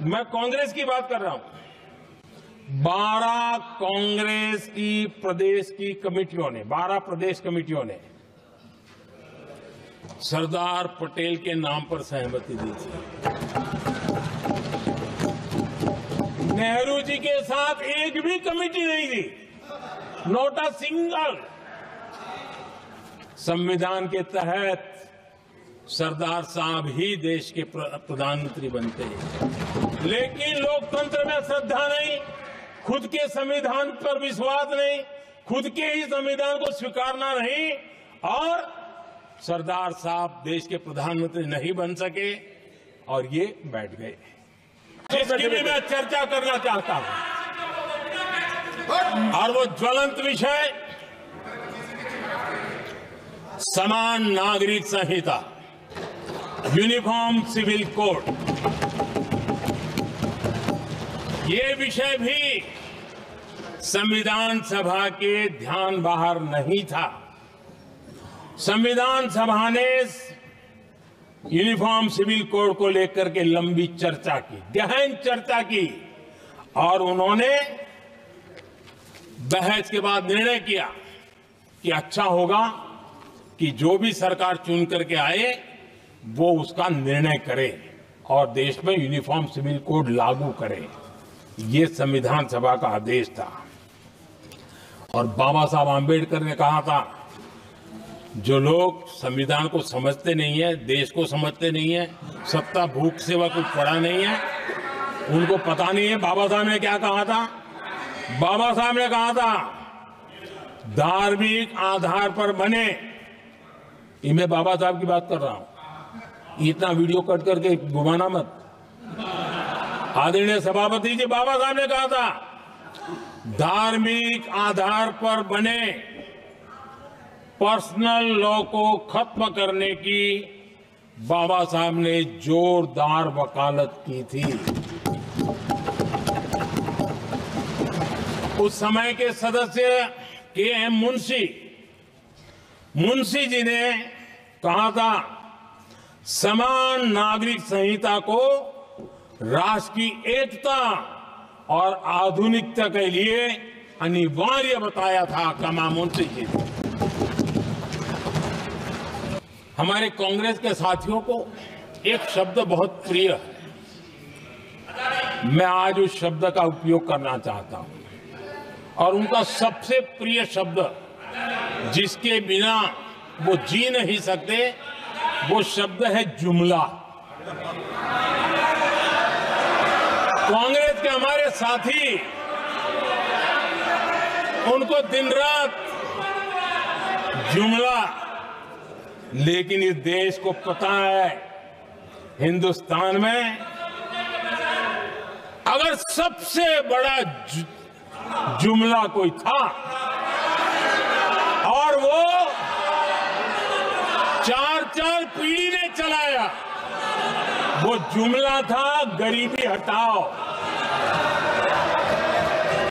मैं कांग्रेस की बात कर रहा हूं। 12 कांग्रेस की प्रदेश की कमेटियों ने, 12 प्रदेश कमेटियों ने सरदार पटेल के नाम पर सहमति दी थी। नेहरू जी के साथ एक भी कमेटी नहीं थी, नॉट अ सिंगल। संविधान के तहत सरदार साहब ही देश के प्रधानमंत्री बनते हैं, लेकिन लोकतंत्र में श्रद्धा नहीं, खुद के संविधान पर विश्वास नहीं, खुद के ही संविधान को स्वीकारना नहीं, और सरदार साहब देश के प्रधानमंत्री नहीं बन सके और ये बैठ गए। इसकी भी मैं चर्चा करना चाहता हूं, और वो ज्वलंत विषय समान नागरिक संहिता, यूनिफॉर्म सिविल कोड। ये विषय भी संविधान सभा के ध्यान बाहर नहीं था। संविधान सभा ने यूनिफॉर्म सिविल कोड को लेकर के लंबी चर्चा की, गहन चर्चा की, और उन्होंने बहस के बाद निर्णय किया कि अच्छा होगा कि जो भी सरकार चुन करके आए वो उसका निर्णय करे और देश में यूनिफॉर्म सिविल कोड लागू करे। ये संविधान सभा का आदेश था। और बाबा साहब आंबेडकर ने कहा था, जो लोग संविधान को समझते नहीं है, देश को समझते नहीं है, सत्ता भूख सेवा कुछ पड़ा नहीं है, उनको पता नहीं है बाबा साहब ने क्या कहा था। बाबा साहब ने कहा था, धार्मिक आधार पर बने। ये मैं बाबा साहब की बात कर रहा हूं, इतना वीडियो कट करके घुमाना मत। आदरणीय सभापति जी, बाबा साहब ने कहा था, धार्मिक आधार पर बने पर्सनल लॉ को खत्म करने की बाबा साहब ने जोरदार वकालत की थी। उस समय के सदस्य के.एम. मुंशी जी ने कहा था, समान नागरिक संहिता को राष्ट्र की एकता और आधुनिकता के लिए अनिवार्य बताया था। कमा मुंशी जी ने। हमारे कांग्रेस के साथियों को एक शब्द बहुत प्रिय है, मैं आज उस शब्द का उपयोग करना चाहता हूं, और उनका सबसे प्रिय शब्द जिसके बिना वो जी नहीं सकते, वो शब्द है जुमला। कांग्रेस के हमारे साथी उनको दिन रात जुमला, लेकिन इस देश को पता है, हिंदुस्तान में अगर सबसे बड़ा जुमला कोई था और वो 4 पीढ़ी ने चलाया, वो जुमला था गरीबी हटाओ।